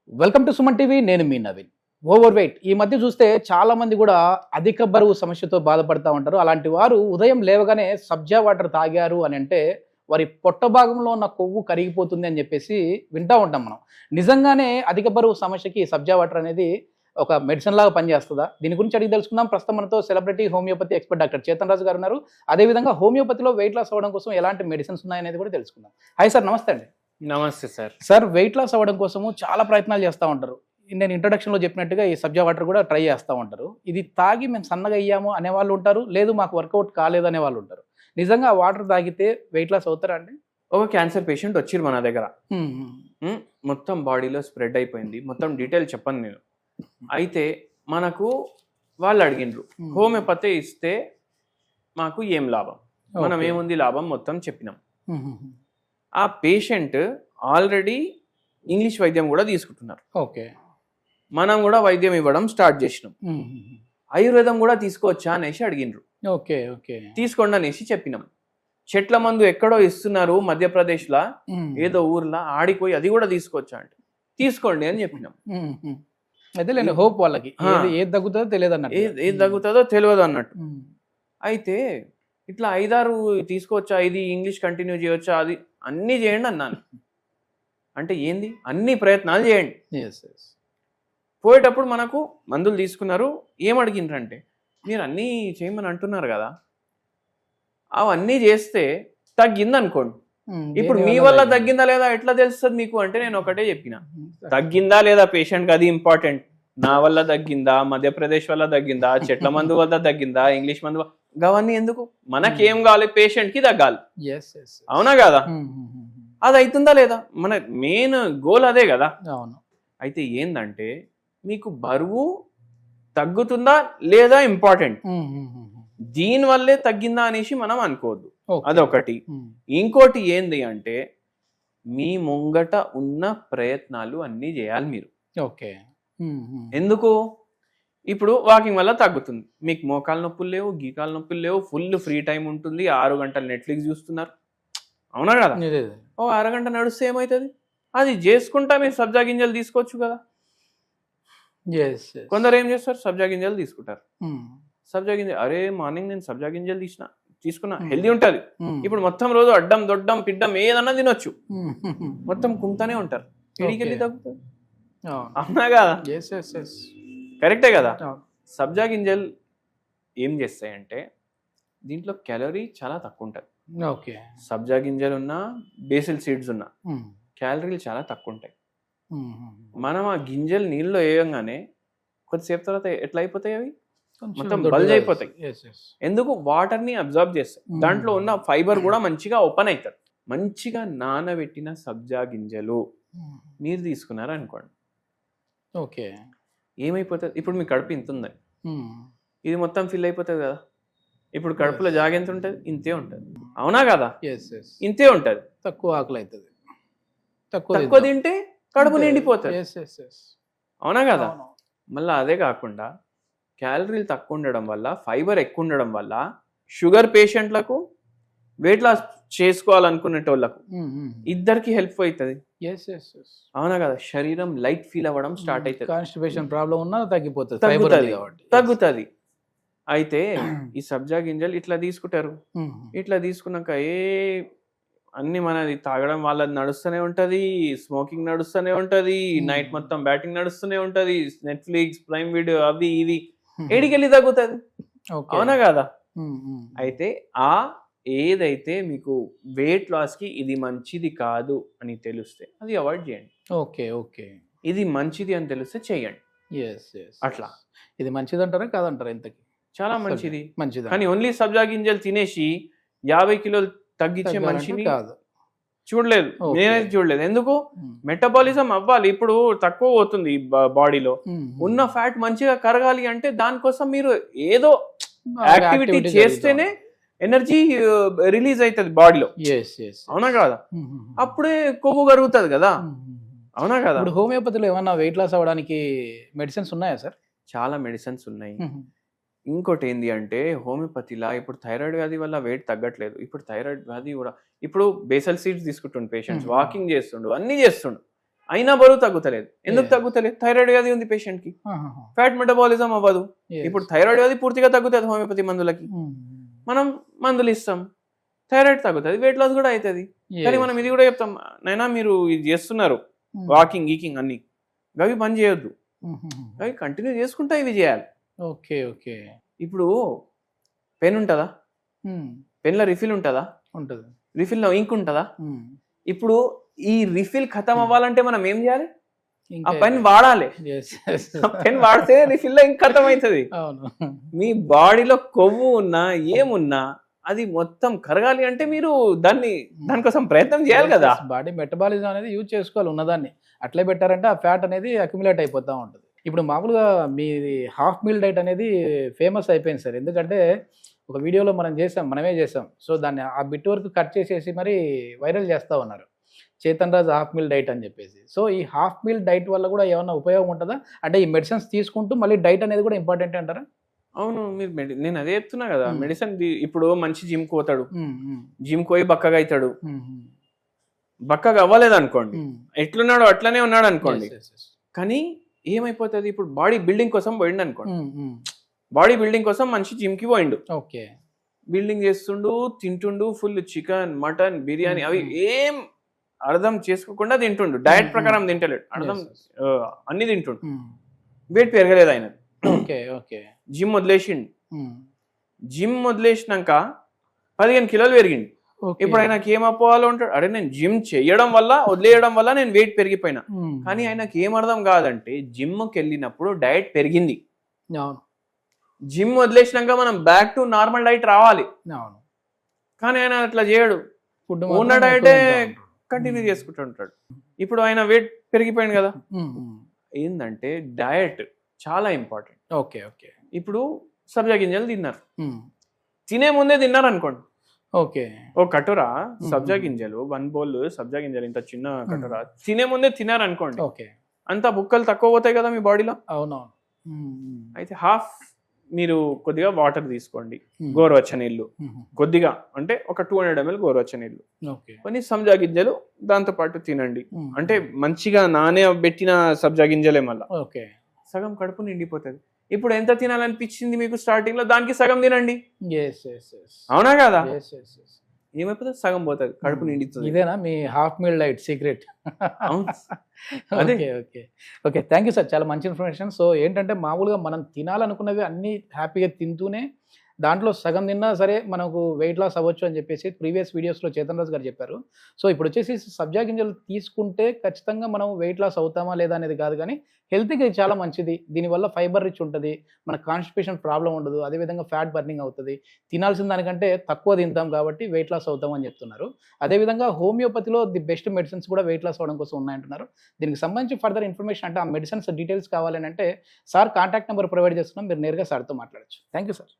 Welcome to Suman TV. నేను మీ Naveen. Over weight ఈ మధ్య చూస్తే చాలా మంది కూడా అధిక బరువు సమస్యతో బాధపడతా ఉంటారు. అలాంటి వారు ఉదయం లేవగానే సబ్జా వాటర్ తాగారు అని అంటే వారి పొట్ట భాగంలో ఉన్న కొవ్వు కరిగిపోతుంది అని చెప్పేసి వింటా ఉంటాం మనం. నిజంగానే అధిక బరువు సమస్యకి సబ్జా వాటర్ అనేది ఒక మెడిసిన్ లాగా పనిచేస్తుందా? దీని గురించి అడిగి తెలుసుకుందాం. ప్రస్తుతం మనతో celebrity homeopathy expert doctor Chetan Raju garu ఉన్నారు. అదేవిధంగా హోమియోపతిలో వెయిట్ లాస్ అవ్వడం కోసం ఎలాంటి మెడిసిన్స్ ఉన్నాయనేది కూడా తెలుసుకుందాం. హాయ్ సార్, నమస్తే అండి. నమస్తే సార్. సార్, వెయిట్ లాస్ అవ్వడం కోసము చాలా ప్రయత్నాలు చేస్తూ ఉంటారు. నేను ఇంట్రొడక్షన్లో చెప్పినట్టుగా ఈ సబ్జా వాటర్ కూడా ట్రై చేస్తూ ఉంటారు. ఇది తాగి మేము సన్నగా అయ్యాము అనేవాళ్ళు ఉంటారు, లేదు మాకు వర్కౌట్ కాలేదు అనే వాళ్ళు ఉంటారు. నిజంగా ఆ వాటర్ తాగితే వెయిట్ లాస్ అవుతారా అండి? ఒక క్యాన్సర్ పేషెంట్ వచ్చిర్రు మన దగ్గర. మొత్తం బాడీలో స్ప్రెడ్ అయిపోయింది. మొత్తం డీటెయిల్ చెప్పను నేను. అయితే మనకు వాళ్ళు అడిగినరు హోమియోపతి ఇస్తే మాకు ఏం లాభం, మనం ఏముంది లాభం మొత్తం చెప్పినాం. ఆ పేషెంట్ ఆల్రెడీ ఇంగ్లీష్ వైద్యం కూడా తీసుకుంటున్నారు. ఓకే, మనం కూడా వైద్యం ఇవ్వడం స్టార్ట్ చేసినాం. ఆయుర్వేదం కూడా తీసుకోవచ్చా అనేసి అడిగినరు. ఓకే ఓకే, తీసుకోండి అనేసి చెప్పినాం. చెట్ల మందు ఎక్కడో ఇస్తున్నారు మధ్యప్రదేశ్లో, ఏదో ఊర్లో, ఆడిపోయి అది కూడా తీసుకోవచ్చా అంటే తీసుకోండి అని చెప్పినాం. అయితే లేని హోప్ వాళ్ళకి ఏది తగ్గుతుందో తెలియదు అన్నట్టు, ఏది తగ్గుతుందో తెలియదు అన్నట్టు. అయితే ఇట్లా 5-6 తీసుకోవచ్చా, ఇది ఇంగ్లీష్ కంటిన్యూ చేయవచ్చా, అది అన్నీ చేయండి అన్నాను. అంటే ఏంది, అన్ని ప్రయత్నాలు చేయండి. పోయేటప్పుడు మనకు మందులు తీసుకున్నారు. ఏమడిగినారంటే మీరు అన్నీ చేయమని అంటున్నారు కదా, అవన్నీ చేస్తే తగ్గిందనుకోండి. ఇప్పుడు మీ వల్ల తగ్గిందా లేదా ఎట్లా తెలుస్తుంది మీకు అంటే నేను ఒకటే చెప్పిన, తగ్గిందా లేదా పేషెంట్కి అది ఇంపార్టెంట్. నా వల్ల తగ్గిందా, మధ్యప్రదేశ్ వల్ల తగ్గిందా, చెట్ల మందు వల్ల తగ్గిందా, ఇంగ్లీష్ మందు, అవన్నీ ఎందుకు? మనకేం కావాలి, పేషెంట్కి తగ్గాలి. అవునా కదా? అది అవుతుందా లేదా, మన మెయిన్ గోల్ అదే కదా. అయితే ఏందంటే మీకు బరువు తగ్గుతుందా లేదా ఇంపార్టెంట్, దీనివల్లే తగ్గిందా అనేసి మనం అనుకోవద్దు. అదొకటి. ఇంకోటి ఏంది అంటే మీ ముంగట ఉన్న ప్రయత్నాలు అన్నీ చేయాలి మీరు. ఓకే, ఎందుకు? ఇప్పుడు వాకింగ్ వల్ల తగ్గుతుంది, మీకు మోకాలు నొప్పులు లేవు, గీకాల నొప్పులు లేవు, ఫుల్ ఫ్రీ టైం ఉంటుంది, 6 గంటలు నెట్ఫ్లిక్స్ చూస్తున్నారు. అవునా కదా? ఓ 1 గంట నడుస్తే ఏమవుతుంది, అది చేసుకుంటా మీరు సబ్జా గింజలు తీసుకోవచ్చు కదా. కొందరు ఏం చేస్తారు, సబ్జా గింజలు తీసుకుంటారు. సబ్జా గింజలు, అరే మార్నింగ్ నేను సబ్జా గింజలు తీసుకున్నా హెల్దీ ఉంటుంది. ఇప్పుడు మొత్తం రోజు అడ్డం దొడ్డం పిడ్డం ఏదన్నా తినొచ్చు, మొత్తం కుంటానే ఉంటారు. ఎడికెళ్ళి తగ్గుతుంది. అవునా కదా? కరెక్టే కదా. సబ్జా గింజలు ఏం చేస్తాయంటే దీంట్లో క్యాలరీ చాలా తక్కువ ఉంటుంది. ఓకే, సబ్జా గింజలు ఉన్నా, బేసిల్ సీడ్స్ ఉన్నా క్యాలరీలు చాలా తక్కువ ఉంటాయి. మనం ఆ గింజలు నీళ్ళలో వేయంగానే కొద్దిసేపు తర్వాత ఎట్లా అయిపోతాయి, అవి మొత్తం బల్జ్ అయిపోతాయి. ఎందుకు? వాటర్ ని అబ్జర్వ్ చేస్తాయి. దాంట్లో ఉన్న ఫైబర్ కూడా మంచిగా ఓపెన్ అవుతారు. మంచిగా నానబెట్టిన సబ్జా గింజలు మీరు తీసుకున్నారు అనుకోండి, ఓకే, ఏమైపోతుంది? ఇప్పుడు మీ కడుపు ఇంత ఉంది, ఇది మొత్తం ఫిల్ అయిపోతుంది కదా. ఇప్పుడు కడుపులో జాగ ఎంత ఉంటుంది, ఇంతే ఉంటుంది. అవునా కదా? ఇంతే ఉంటుంది. తక్కువ ఆకలి అవుతుంది, తక్కువ తింటే కడుపు నిండిపోతుంది. అవునా కదా? మళ్ళీ అదే కాకుండా క్యాలరీలు తక్కువ ఉండడం వల్ల, ఫైబర్ ఎక్కువ ఉండడం వల్ల షుగర్ పేషెంట్లకు, వెయిట్ లాస్ చేసుకోవాలనుకునేటోళ్ళకు ఇద్దరికి హెల్ప్ అవుతుంది. అవునా కదా? శరీరం లైట్ ఫీల్ అవ్వడం స్టార్ట్ అవుతుంది. కాన్స్టిపేషన్ ప్రాబ్లం ఉన్నా తగ్గుతుంది. అయితే ఈ సబ్జా గింజలు ఇట్లా తీసుకుంటారు. ఇట్లా తీసుకున్నాక అన్ని మనది తాగడం వాళ్ళది నడుస్తూనే ఉంటది, స్మోకింగ్ నడుస్తూనే ఉంటది, నైట్ మొత్తం బ్యాటింగ్ నడుస్తూనే ఉంటది, నెట్ఫ్లిక్స్, ప్రైమ్ వీడియో, అవి ఇవి, ఏడికెళ్ళి తగ్గుతుంది. అవునా కదా? అయితే ఏదైతే మీకు వెయిట్ లాస్ కి ఇది మంచిది కాదు అని తెలిస్తే అది అవాయిడ్ చేయండి. ఓకే ఓకే, ఇది మంచిది అని తెలిస్తే చెయ్యండి. అట్లా ఇది మంచిది అంటారా కాదంటారా? ఇంతకి చాలా మంచిది. కానీ ఓన్లీ సబ్జా గింజలు తినేసి 50 కిలోలు తగ్గించే మనిషిని చూడలేదు, నేనైతే చూడలేదు. ఎందుకు? మెటబాలిజం అవ్వాలి. ఇప్పుడు తక్కువ అవుతుంది బాడీలో ఉన్న ఫ్యాట్ మంచిగా కరగాలి అంటే దానికోసం మీరు ఏదో యాక్టివిటీ చేస్తేనే ఎనర్జీ రిలీజ్ అవుతుంది బాడీలో. అవునా కదా? అప్పుడే కొవ్వు కరుగుతుంది కదా. అవునా కదా? ఇప్పుడు హోమియోపతిలో ఏమన్నా వెయిట్ లాస్ అవ్వడానికి మెడిసిన్స్ ఉన్నాయా సార్? చాలా మెడిసిన్స్ ఉన్నాయి. ఇంకోటి ఏంది అంటే హోమియోపతిలా ఇప్పుడు థైరాయిడ్ వ్యాధి వల్ల వెయిట్ తగ్గట్లేదు. ఇప్పుడు థైరాయిడ్ వ్యాధి కూడా ఇప్పుడు బేసల్ సీడ్స్ తీసుకుంటుండు పేషెంట్స్, వాకింగ్ చేస్తుండు, అన్నీ చేస్తుండు. అయినా బరువు తగ్గుతలేదు. ఎందుకు Yes. తగ్గుతలేదు? థైరాయిడ్ వ్యాధి ఉంది పేషెంట్ కి, ఆహాహా. ఫ్యాట్ మెటబాలిజం అవ్వదు. Yes. ఇప్పుడు థైరాయిడ్ వ్యాధి పూర్తిగా తగ్గుతుంది హోమియోపతి మందులకి. Hmm. మనం మందులు ఇస్తాం, థైరాయిడ్ తగ్గుతుంది, వెయిట్ లాస్ కూడా అవుతుంది. కానీ Yes. మనం ఇది కూడా చెప్తాం, నైనా మీరు ఇది చేస్తున్నారు Hmm. వాకింగ్ గీకింగ్ అన్ని, అవి బంద్ చేయొద్దు, Mhm. అవి కంటిన్యూ చేసుకుంటా ఇవి చేయాలి. Okay okay. ఇప్పుడు పెన్ ఉంటుందా? Hmm. పెన్లో రిఫిల్ ఉంటుందా? ఉంటుంది. రిఫిల్లో ఇంక్ ఉంటుందా? Hmm. ఇప్పుడు ఈ రిఫిల్ ఖతం అవ్వాలంటే మనం ఏం చేయాలి? ఆ ఇంకా పెన్ వాడాలి. Yes, yes. ఆ పెన్ వాడితే రిఫిల్లో ఇంక్ ఖతం అవుతుంది. అవును. మీ బాడీలో కొవ్వు ఉన్నా ఏమున్నా అది మొత్తం కరగాలి అంటే మీరు దానికోసం ప్రయత్నం చేయాలి కదా. బాడీ మెటబాలిజం అనేది యూజ్ చేసుకోవాలి ఉన్నదాన్ని. అట్లే పెట్టారంటే ఆ ఫ్యాట్ అనేది అక్యుములేట్ అయిపోతూ ఉంటుంది. ఇప్పుడు మామూలుగా మీ హాఫ్ మీల్ డైట్ అనేది ఫేమస్ అయిపోయింది సార్. ఎందుకంటే ఒక వీడియోలో మనమే చేసాం. సో దాన్ని ఆ బిట్ వరకు కట్ చేసేసి మరి వైరల్ చేస్తూ ఉన్నారు, Chetan Raj half meal diet అని చెప్పేసి. సో ఈ హాఫ్ మీల్ డైట్ వల్ల కూడా ఏమన్నా ఉపయోగం ఉంటుందా? అంటే ఈ మెడిసిన్స్ తీసుకుంటూ మళ్ళీ డైట్ అనేది కూడా ఇంపార్టెంట్ అంటారా? అవును, మీరు నేను అదే చెప్తున్నా కదా. మెడిసిన్ ఇప్పుడు మంచి జిమ్ పోతాడు, ఉమ్, ఉమ్, జిమ్ పోయి బక్కగా అవుతాడు. ఉమ్, ఉమ్, బక్కగా అవ్వలేదు అనుకోండి, ఉమ్. ఎట్లున్నాడో అట్లనే ఉన్నాడు అనుకోండి. Yes, yes, yes. కానీ ఏమైపోతుంది, ఇప్పుడు బాడీ బిల్డింగ్ కోసం పోయిండు అనుకోండి. ఉమ్, ఉమ్. బాడీ బిల్డింగ్ కోసం మంచి జిమ్ కి పోయిండు, ఓకే. బిల్డింగ్ చేస్తుండు, తింటుండు, ఫుల్ చికెన్ మటన్ బిర్యానీ అవి ఏం అర్థం చేసుకోకుండా తింటుండు, డయట్ ప్రకారం తింటలేడు, అర్థం Yes, yes. అన్ని తింటుండు, ఉమ్. వెయిట్ పెరగలేదు ఆయన. Okay okay. జిమ్ వదిలేసిండు, ఉమ్. జిమ్ వదిలేసినాక 15 కిలోలు పెరిగిండు. ఓకే. ఇప్పుడు ఆయనకి ఏం అపోవాలో ఉంటాడు, అరే నేను జిమ్ చేయడం వల్ల వదిలేయడం వల్ల నేను వెయిట్ పెరిగిపోయినా. ఉమ్. కానీ ఆయనకి ఏం అర్థం కాదంటే జిమ్కి వెళ్ళినప్పుడు డయట్ పెరిగింది, అవును జిమ్ వదిలేసినాక మనం బ్యాక్ టు నార్మల్ డైట్ రావాలి. అవును. కానీ ఆయన అట్లా చేయడు, ఫుడ్ ఉన్న డైటే కంటిన్యూ చేసుకుంటూ ఉంటాడు. ఇప్పుడు ఆయన వెయిట్ పెరిగిపోయింది కదా. ఏంటంటే డయట్ చాలా ఇంపార్టెంట్. Okay okay. ఇప్పుడు సబ్జా గింజలు తిన్నారు, తినే ముందే తిన్నారు అనుకోండి, ఓకే. ఓ కటోరా సబ్జా గింజలు, 1 బౌల్ సబ్జా గింజలు, ఇంత చిన్న కటోరా తినే ముందే తిన్నారు అనుకోండి, ఓకే. అంత బుక్కలు తక్కువ పోతాయి కదా మీ బాడీలో. అవునవును. అయితే హాఫ్ మీరు కొద్దిగా వాటర్ తీసుకోండి, గోరువెచ్చ నీళ్ళు కొద్దిగా, అంటే ఒక 200 ml గోరువెచ్చ నీళ్ళు, ఓకే. కొన్ని సబ్జా గింజలు దాంతో పాటు తినండి. అంటే మంచిగా నానబెట్టిన సబ్జా గింజలే, మళ్ళా ఓకే. సగం కడుపు నిండిపోతుంది. ఇప్పుడు ఎంత తినాలనిపించింది మీకు స్టార్టింగ్ లో, దానికి సగం తినండి. Yes, yes, yes. అవునా కదా? Yes, yes, yes. ఏమైపోతుంది, సగం పోతుంది, కడుపు నిండుతుంది. ఇదేనా మీ హాఫ్ మీల్ డైట్ సీక్రెట్? అవును. అదే. Okay okay okay. Thank you sir, చాలా మంచి ఇన్ఫర్మేషన్. సో ఏంటంటే మామూలుగా మనం తినాలనుకున్నవి అన్నీ హ్యాపీగా తింటూనే దాంట్లో సగం తిన్నా సరే మనకు వెయిట్ లాస్ అవ్వచ్చు అని చెప్పేసి ప్రీవియస్ వీడియోస్లో చేతన్ రాజు గారు చెప్పారు. సో ఇప్పుడు వచ్చేసి సబ్జా గింజలు తీసుకుంటే ఖచ్చితంగా మనం వెయిట్ లాస్ అవుతామా లేదా అనేది కాదు, కానీ హెల్త్కి ఇది చాలా మంచిది. దీనివల్ల ఫైబర్ రిచ్ ఉంటుంది, మన కాన్స్టిపేషన్ ప్రాబ్లం ఉండదు, అదేవిధంగా ఫ్యాట్ బర్నింగ్ అవుతుంది. తినాల్సిన దానికంటే తక్కువ తింటాం కాబట్టి వెయిట్ లాస్ అవుతామని చెప్తున్నారు. అదేవిధంగా హోమియోపతిలో ది బెస్ట్ మెడిసిన్స్ కూడా వెయిట్ లాస్ అవ్వడం కోసం ఉన్నాయంటున్నారు. దీనికి సంబంధించి ఫర్దర్ ఇన్ఫర్మేషన్ అంటే ఆ మెడిసిన్స్ డీటెయిల్స్ కావాలని అంటే సార్ కాంటాక్ట్ నెంబర్ ప్రొవైడ్ చేస్తున్నాం, మీరు నేరుగా సార్తో మాట్లాడచ్చు. Thank you sir.